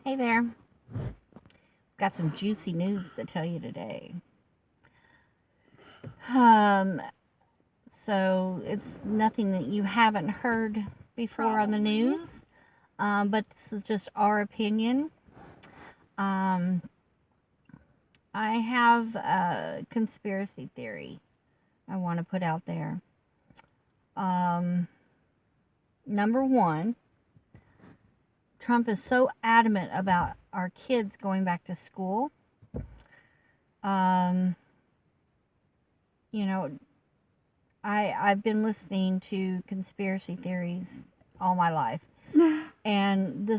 Hey there. Got some juicy news to tell you today. Um, so it's nothing that you haven't heard before on the news, but this is just our opinion. I have a conspiracy theory I want to put out there. Number one, Trump is so adamant about our kids going back to school. I've been listening to conspiracy theories all my life. And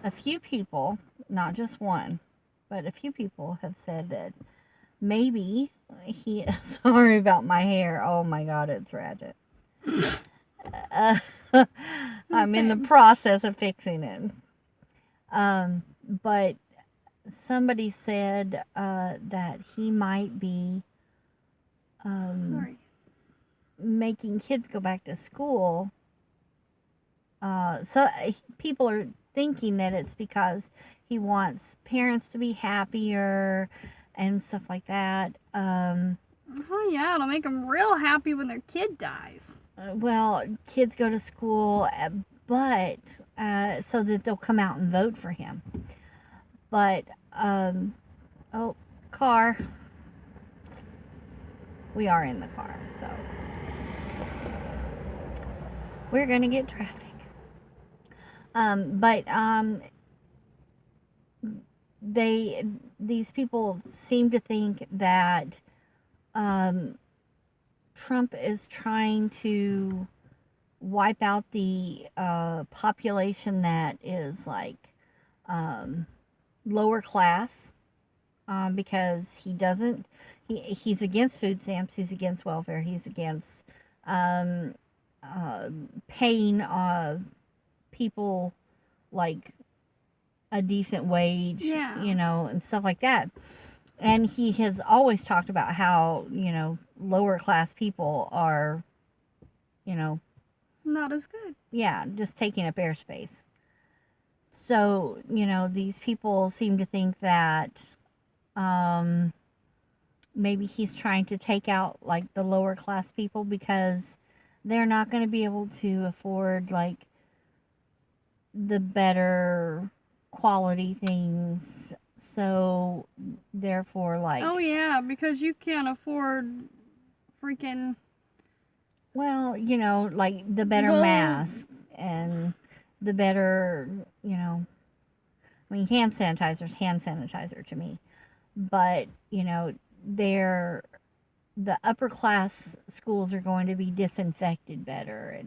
a few people, not just one, but a few people have said that maybe he, sorry about my hair. Oh my God, it's ratchet. I'm in the process of fixing it. But somebody said that he might be making kids go back to school. So people are thinking that it's because he wants parents to be happier and stuff like that. Oh yeah, it'll make them real happy when their kid dies. Well, kids go to school, but so that they'll come out and vote for him. But car. We are in the car, so we're gonna get traffic. These people seem to think that Trump is trying to wipe out the population that is like lower class, because he's against food stamps, he's against welfare, he's against paying people like a decent wage, and stuff like that. And he has always talked about how, lower class people are, not as good. Yeah, just taking up airspace. So, these people seem to think that maybe he's trying to take out like the lower class people because they're not going to be able to afford like the better quality things. So therefore, like, oh yeah, because you can't afford freaking, well, like the better mask and the better, I mean, hand sanitizer to me, but the upper class schools are going to be disinfected better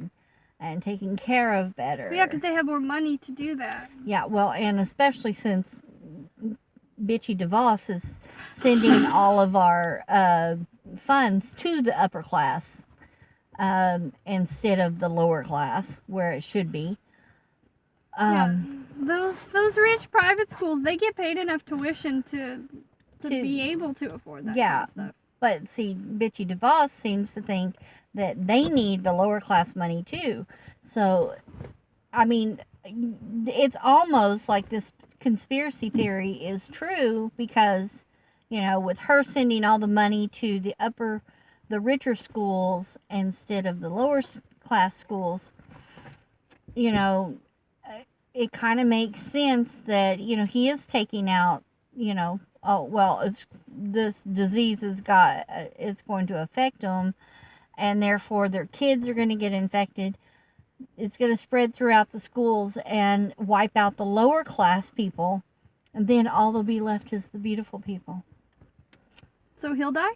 and taken care of better. Yeah, because they have more money to do that. Yeah, well, and especially since bitchy DeVos is sending all of our funds to the upper class instead of the lower class where it should be. Those rich private schools, they get paid enough tuition to be able to afford that kind of stuff. But see, bitchy DeVos seems to think that they need the lower class money too. So, I mean, it's almost like this conspiracy theory is true because, with her sending all the money to the richer schools instead of the lower class schools, it kind of makes sense that, he is taking out, oh, well, this disease it's going to affect them, and therefore their kids are going to get infected. It's going to spread throughout the schools and wipe out the lower class people, and then all that'll be left is the beautiful people. So he'll die?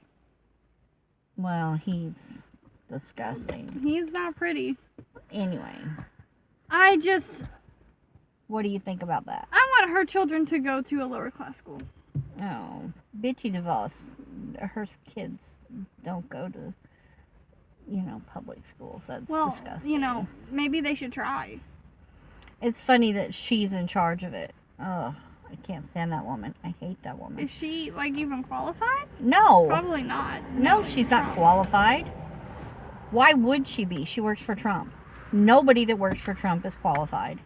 Well, he's disgusting. He's not pretty. Anyway. What do you think about that? I want her children to go to a lower class school. Oh, bitchy DeVos. Her kids don't go to, public schools. That's disgusting. Maybe they should try. It's funny that she's in charge of it. Ugh, I can't stand that woman. I hate that woman. Is she, even qualified? No. Probably not. No, she's not qualified. Why would she be? She works for Trump. Nobody that works for Trump is qualified.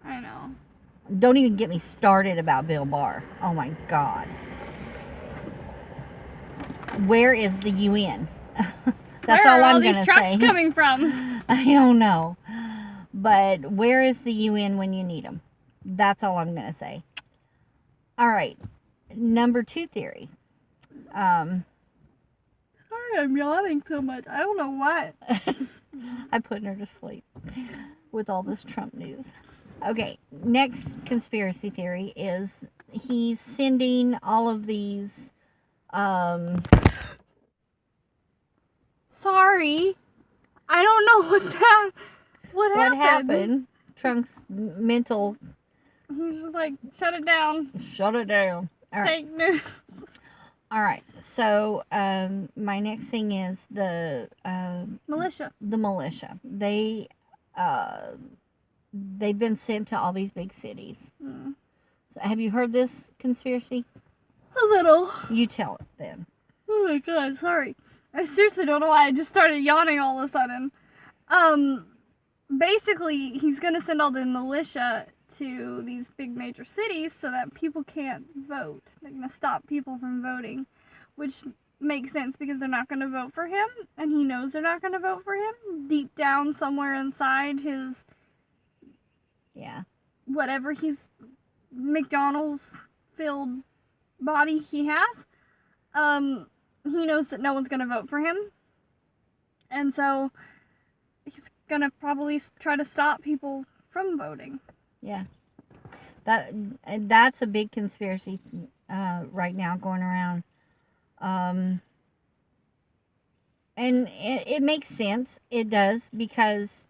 I know. Don't even get me started about Bill Barr. Oh my God. Where is the UN? That's where all are I'm all going these to trucks say. coming from? I don't know. But where is the UN when you need them? That's all I'm going to say. All right. Number 2 theory. Sorry, I'm yawning so much. I don't know what. I'm putting her to sleep with all this Trump news. Okay, next conspiracy theory is he's sending all of these. Sorry, I don't know what happened. Trump's mental. He's just like, shut it down. Shut it down. It's fake news. All right. So my next thing is the Militia. The militia. They've been sent to all these big cities. So have you heard this conspiracy? A little. You tell it then. Oh my God, sorry. I seriously don't know why I just started yawning all of a sudden. Basically, he's gonna send all the militia to these big major cities so that people can't vote. They're gonna stop people from voting, which makes sense because they're not gonna vote for him, and he knows they're not gonna vote for him. Deep down, somewhere inside his, whatever he's McDonald's filled body he has, he knows that no one's gonna vote for him, and so he's gonna probably try to stop people from voting. Yeah, that's a big conspiracy right now going around, and it makes sense. It does, because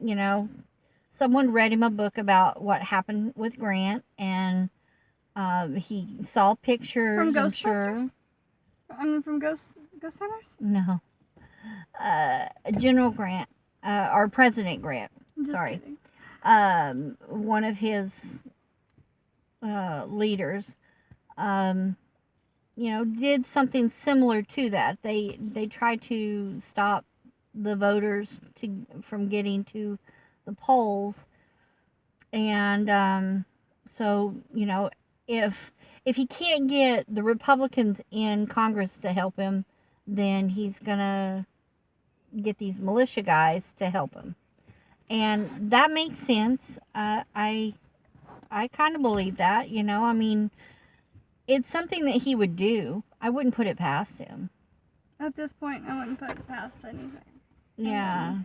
someone read him a book about what happened with Grant, and he saw pictures. From I'm Ghostbusters? sure. From Ghost Hunters? No. General Grant, or President Grant. Just Sorry. kidding. One of his leaders, did something similar to that. They tried to stop the voters from getting to the polls, and so if he can't get the Republicans in Congress to help him, then he's gonna get these militia guys to help him. And that makes sense. I kind of believe that, I mean, it's something that he would do. I wouldn't put it past him. At this point, I wouldn't put it past anything. Yeah.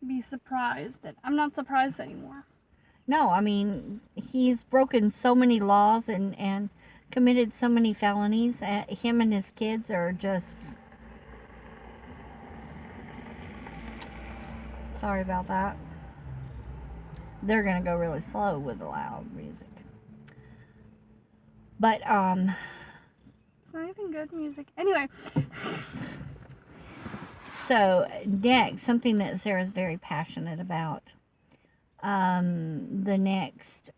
Be surprised. I'm not surprised anymore. No, I mean, he's broken so many laws and committed so many felonies. Him and his kids are just... Sorry about that. They're gonna go really slow with the loud music. But, It's not even good music. Anyway. So, next, something that Sarah's very passionate about. The next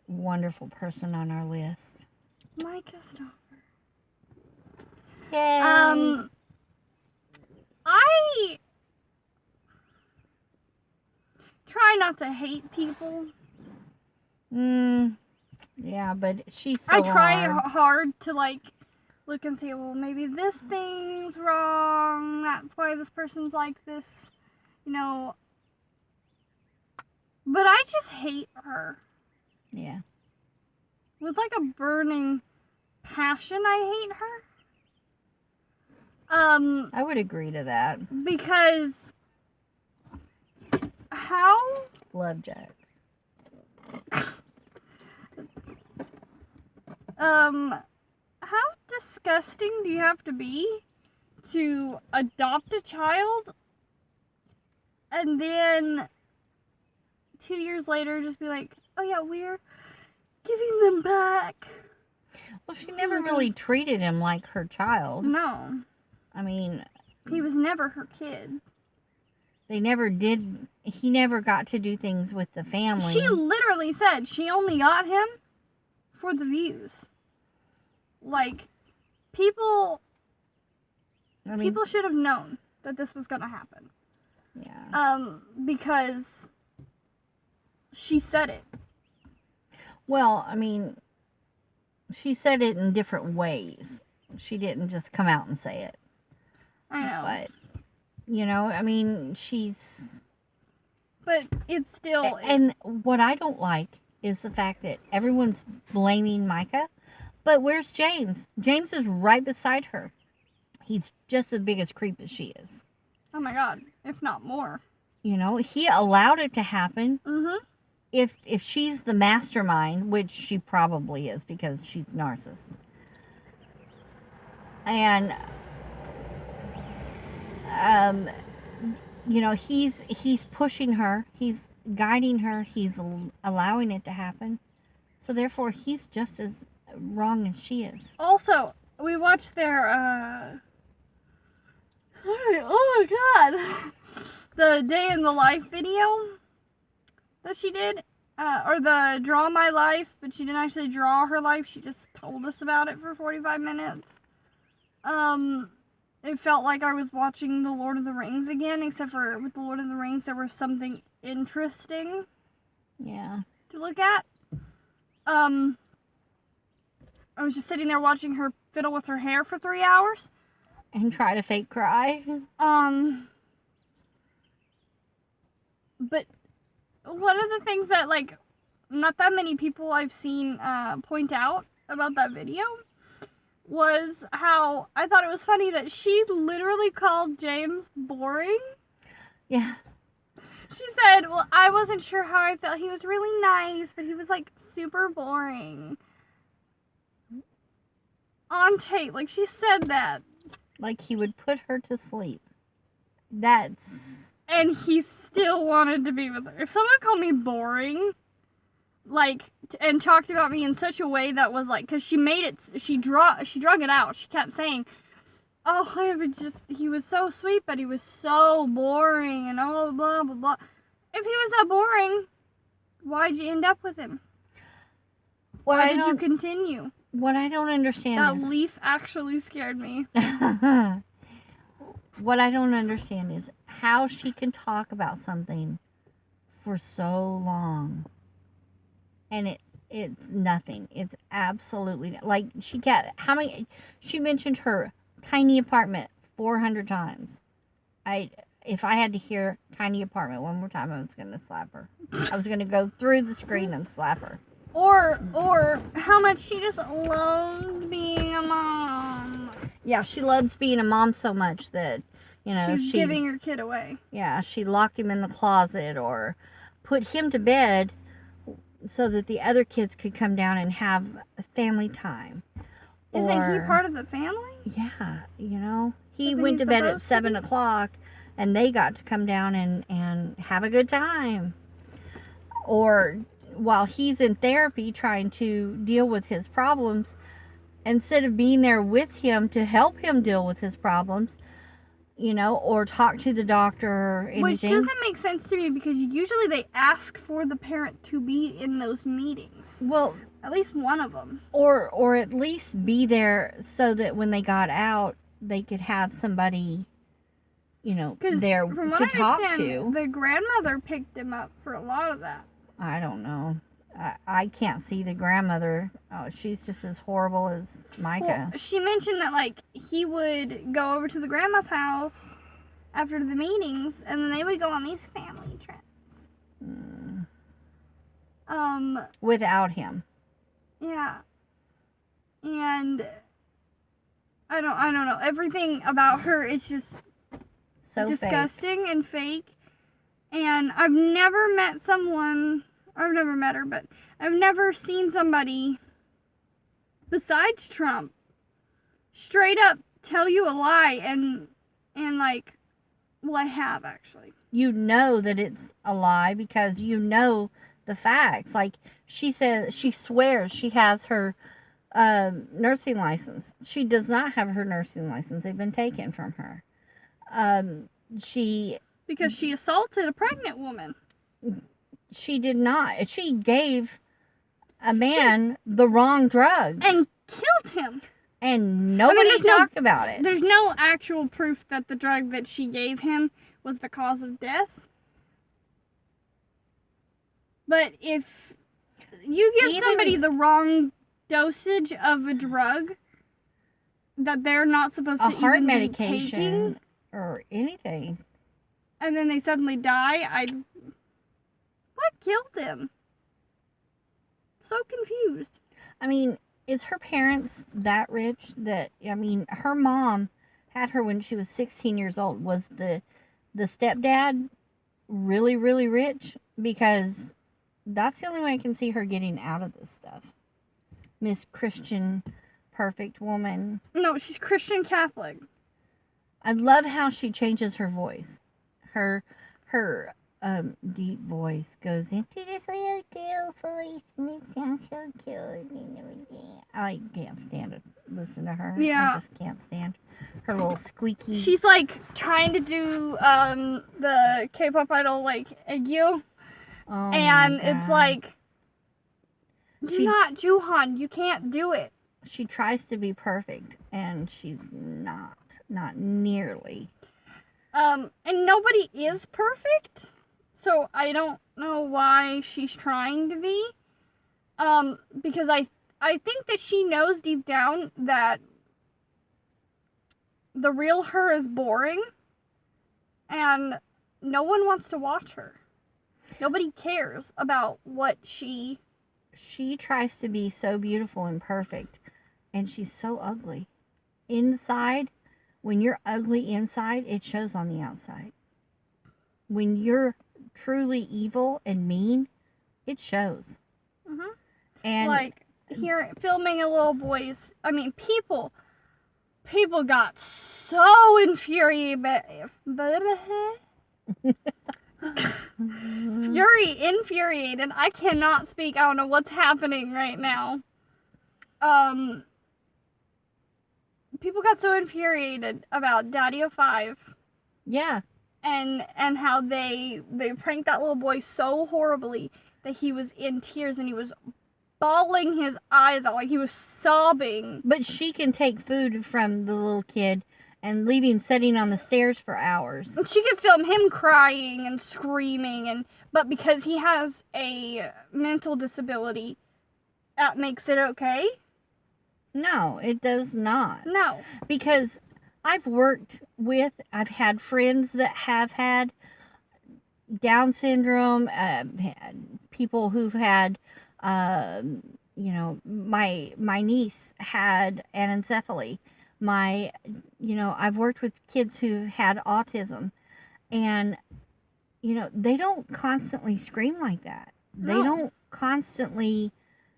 wonderful person on our list. Myka Stoffer. Yay! I try not to hate people. Yeah, but she's so I try hard. hard to look and say, well, maybe this thing's wrong. That's why this person's like this, But I just hate her. Yeah. With a burning passion, I hate her. I would agree to that. Because how? Love Jack. How disgusting do you have to be to adopt a child and then 2 years later just be like, oh yeah, we're giving them back? Well, she never really treated him like her child. No. I mean... He was never her kid. They never did... He never got to do things with the family. She literally said she only got him for the views. People should have known that this was going to happen. Yeah. Because she said it. Well, I mean, she said it in different ways. She didn't just come out and say it. I know. But, you know, I mean, she's... But it's still... And what I don't like is the fact that everyone's blaming Myka. But where's James? James is right beside her. He's just as big a creep as she is. Oh my God, if not more. You know, he allowed it to happen. Mm-hmm. If she's the mastermind, which she probably is because she's narcissist. And, you know, he's pushing her. He's guiding her. He's allowing it to happen. So therefore, he's just as wrong as she is. Also, we watched their, oh my God. The day in the life video that she did. Or the draw my life, but she didn't actually draw her life. She just told us about it for 45 minutes. It felt like I was watching The Lord of the Rings again, except for with The Lord of the Rings, there was something interesting. Yeah. To look at. I was just sitting there watching her fiddle with her hair for 3 hours. And try to fake cry. But one of the things that, like, not that many people I've seen point out about that video was how I thought it was funny that she literally called James boring. Yeah. She said, well, I wasn't sure how I felt. He was really nice, but he was, like, super boring. On tape. Like, she said that. Like he would put her to sleep. That's... And he still wanted to be with her. If someone called me boring, like, and talked about me in such a way that was like, because she made it, she drug it out. She kept saying, oh, he was so sweet, but he was so boring, and all blah, blah, blah. If he was that boring, why'd you end up with him? Why did you continue? What I don't understand that leaf actually scared me. What I don't understand is how she can talk about something for so long and it's nothing. It's absolutely like she mentioned her tiny apartment 400 times. If I had to hear tiny apartment one more time, I was going to slap her. I was going to go through the screen and slap her. Or how much she just loved being a mom. Yeah, she loves being a mom so much that, you know, she's giving her kid away. Yeah, she locked him in the closet or put him to bed so that the other kids could come down and have family time. Isn't he part of the family? Yeah, you know, he went to bed at 7 o'clock and they got to come down and have a good time. Or while he's in therapy trying to deal with his problems, instead of being there with him to help him deal with his problems, you know, or talk to the doctor or anything. Which doesn't make sense to me because usually they ask for the parent to be in those meetings. Well, at least one of them. Or at least be there so that when they got out, they could have somebody, you know, there to talk to. The grandmother picked him up for a lot of that. I don't know. I can't see the grandmother. Oh, she's just as horrible as Myka. Well, she mentioned that, like, he would go over to the grandma's house after the meetings, and then they would go on these family trips. Without him. Yeah. And I don't know. Everything about her is just so disgusting fake. And fake. And I've never met her, but I've never seen somebody besides Trump straight up tell you a lie and like, well, I have actually. You know that it's a lie because you know the facts. Like she says, she swears she has her nursing license. She does not have her nursing license. They've been taken from her. Because she assaulted a pregnant woman. She did not. She gave a man the wrong drugs. And killed him. And nobody talked about it. There's no actual proof that the drug that she gave him was the cause of death. But if you give Even- somebody the wrong dosage of a drug that they're not supposed a to heart even medication be taking, or anything. and then they suddenly die, what killed him? So confused. I mean, is her parents that rich that, I mean, her mom had her when she was 16 years old. Was the stepdad really, really rich? Because that's the only way I can see her getting out of this stuff. Miss Christian, perfect woman. No, she's Christian Catholic. I love how she changes her voice. Her deep voice goes into this little girl voice, and it sounds so cute. I can't stand it. Listen to her. Yeah. I just can't stand her little squeaky. She's like trying to do the K-pop idol like Aegyo, Oh and my it's God. like, you're not Juhan. You can't do it. She tries to be perfect, and she's not nearly. And nobody is perfect, so I don't know why she's trying to be. Because I think that she knows deep down that the real her is boring, and no one wants to watch her. Nobody cares about what she tries to be so beautiful and perfect, and she's so ugly. Inside, when you're ugly inside, it shows on the outside. When you're truly evil and mean, it shows. Mhm. And like here filming a little boy's. I mean, people got so infuriated. Infuriated. I cannot speak. I don't know what's happening right now. People got so infuriated about Daddy-O-5 yeah, and how they pranked that little boy so horribly that he was in tears and he was bawling his eyes out, like he was sobbing. but she can take food from the little kid and leave him sitting on the stairs for hours. And she could film him crying and screaming, but because he has a mental disability, that makes it okay? No, it does not. No. Because I've had friends that have had Down syndrome, people who've had, my niece had anencephaly. I've worked with kids who've had autism, and, they don't constantly scream like that. No.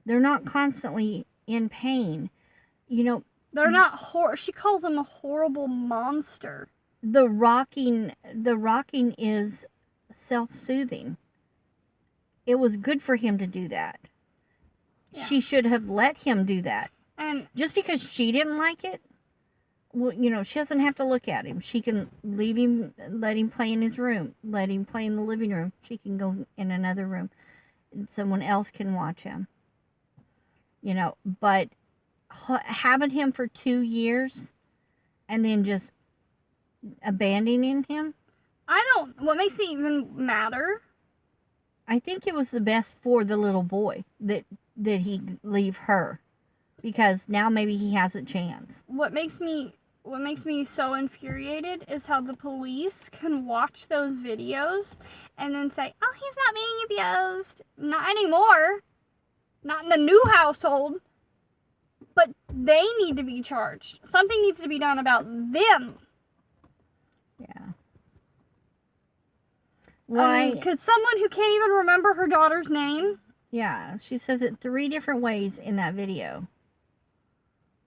They're not constantly in pain. They're not she calls him a horrible monster. The rocking is self-soothing. It was good for him to do that. Yeah. She should have let him do that. And just because she didn't like it, well, she doesn't have to look at him. She can leave him, let him play in his room, let him play in the living room. She can go in another room, and someone else can watch him. But having him for 2 years and then just abandoning him, what makes me even madder, I think it was the best for the little boy that he leave her, because now maybe he has a chance. What makes me so infuriated is how the police can watch those videos and then say, oh, he's not being abused. Not anymore. Not in the new household. But they need to be charged. Something needs to be done about them. Yeah. Why? Because someone who can't even remember her daughter's name. Yeah, she says it 3 different ways in that video.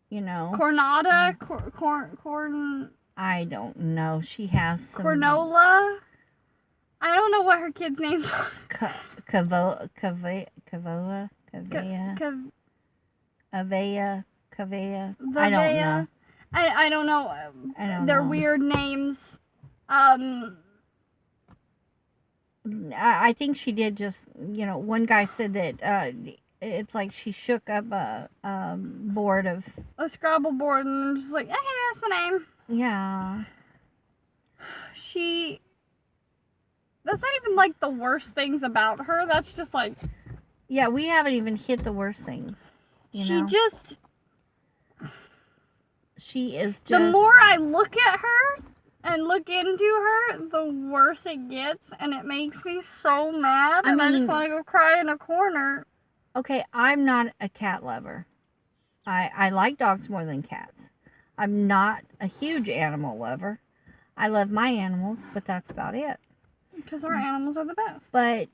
Cornada, I don't know. She has some. Cornola. I don't know what her kids' names are. Avea. I don't know. I don't know. I don't They're know. weird names. I think she did just, one guy said that it's like she shook up a board of... a Scrabble board and just like, okay, that's the name. Yeah. That's not even like the worst things about her. That's just like, Yeah, we haven't even hit the worst things. She know? just... She is just... The more I look at her and look into her, the worse it gets, and it makes me so mad, and I just want to go cry in a corner. Okay, I'm not a cat lover. I like dogs more than cats. I'm not a huge animal lover. I love my animals, but that's about it. Because our animals are the best. But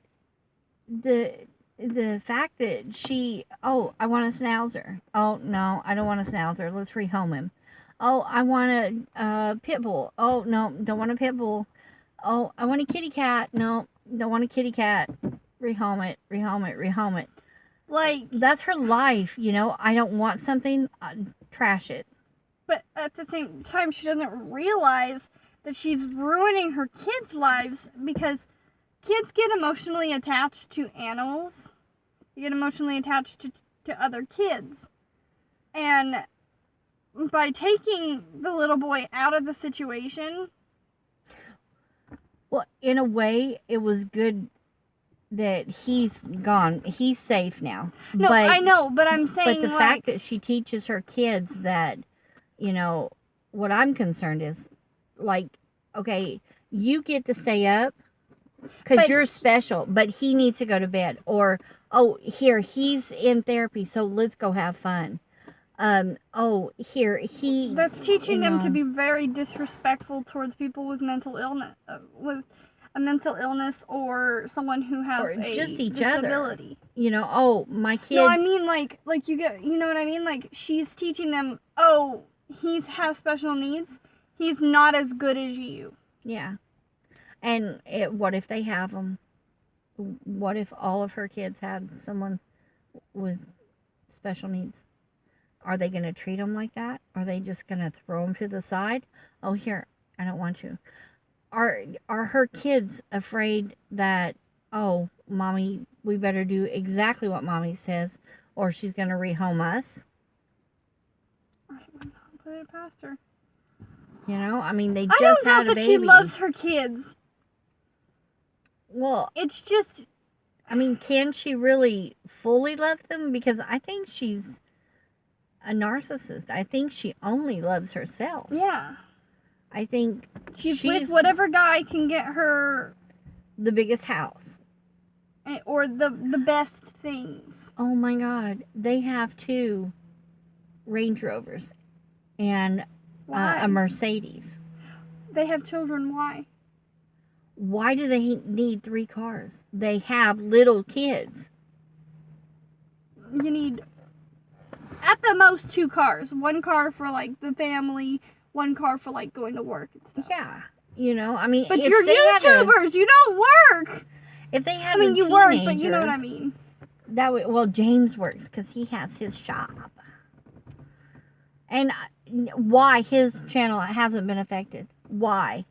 the fact that she, oh, I want a schnauzer. Oh, no, I don't want a schnauzer. Let's rehome him. Oh, I want a pit bull. Oh, no, don't want a pit bull. Oh, I want a kitty cat. No, don't want a kitty cat. Rehome it, rehome it, rehome it. Like, that's her life, you know. I don't want something, trash it. But at the same time, she doesn't realize that she's ruining her kids' lives, because kids get emotionally attached to animals. They get emotionally attached to other kids. And by taking the little boy out of the situation... Well, in a way, it was good that he's gone. He's safe now. No, I know, but I'm saying, but the fact that she teaches her kids that, you know, what I'm concerned is, like, okay, you get to stay up because you're special, but he needs to go to bed. Or, oh, here, he's in therapy, so let's go have fun. Oh, here, he... That's teaching them to be very disrespectful towards people with mental illness, with a mental illness, or someone who has a just each disability. Other. You know, oh, my kid... No, I mean, like you get, you know what I mean? Like, she's teaching them, oh, he has special needs. He's not as good as you. Yeah. And what if they have them? What if all of her kids had someone with special needs? Are they going to treat them like that? Are they just going to throw them to the side? Oh, here, I don't want you. Are her kids afraid that, oh, mommy, we better do exactly what mommy says, or she's going to rehome us? I would not put it past her. You know, I mean, they just had a baby. I don't doubt that she loves her kids. Well, it's just... I mean, can she really fully love them? Because I think she's a narcissist. I think she only loves herself. Yeah. I think she's with whatever guy can get her the biggest house. Or the best things. Oh my God. They have 2 Range Rovers and a Mercedes. They have children. Why? Why do they need 3 cars? They have little kids. You need, at the most, 2 cars. 1 car for, like, the family, 1 car for, like, going to work and stuff. Yeah. You know, I mean... But you're YouTubers! You don't work! If they had I mean, you work, but you know what I mean. That would... Well, James works because he has his shop. And why his channel hasn't been affected? Why?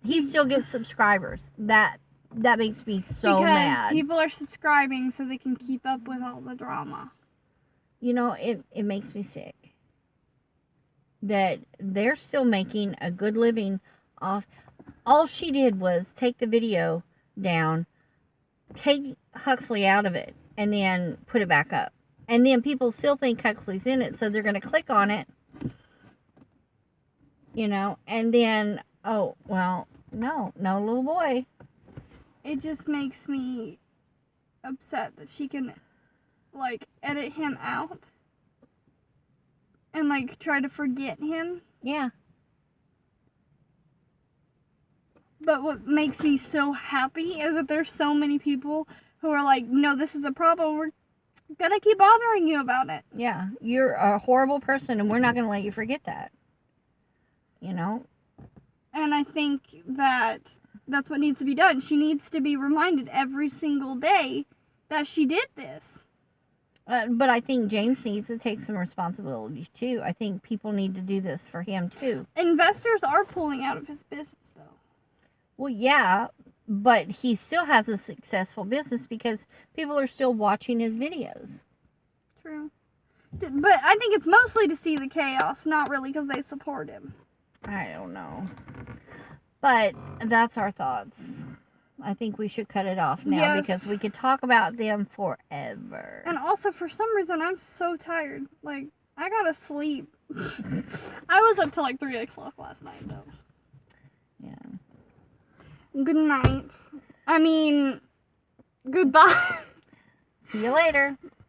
He still gets subscribers. That makes me so mad. Because people are subscribing so they can keep up with all the drama. You know, it makes me sick. That they're still making a good living off... All she did was take the video down, take Huxley out of it, and then put it back up. And then people still think Huxley's in it, so they're going to click on it. You know, and then, oh, well, no little boy. It just makes me upset that she can, like, edit him out and, like, try to forget him. Yeah. But what makes me so happy is that there's so many people who are like, no, this is a problem. We're gonna keep bothering you about it. Yeah, you're a horrible person, and we're not gonna let you forget that. You know? And I think that that's what needs to be done. She needs to be reminded every single day that she did this. But I think James needs to take some responsibility, too. I think people need to do this for him, too. Investors are pulling out of his business, though. Well, yeah, but he still has a successful business because people are still watching his videos. True. But I think it's mostly to see the chaos, not really because they support him. I don't know. But that's our thoughts I think we should cut it off now Yes. because we could talk about them forever. And also, for some reason, I'm so tired. Like, I gotta sleep. I was up till like 3 o'clock last night, though. Yeah. Good night. I mean, goodbye. See you later.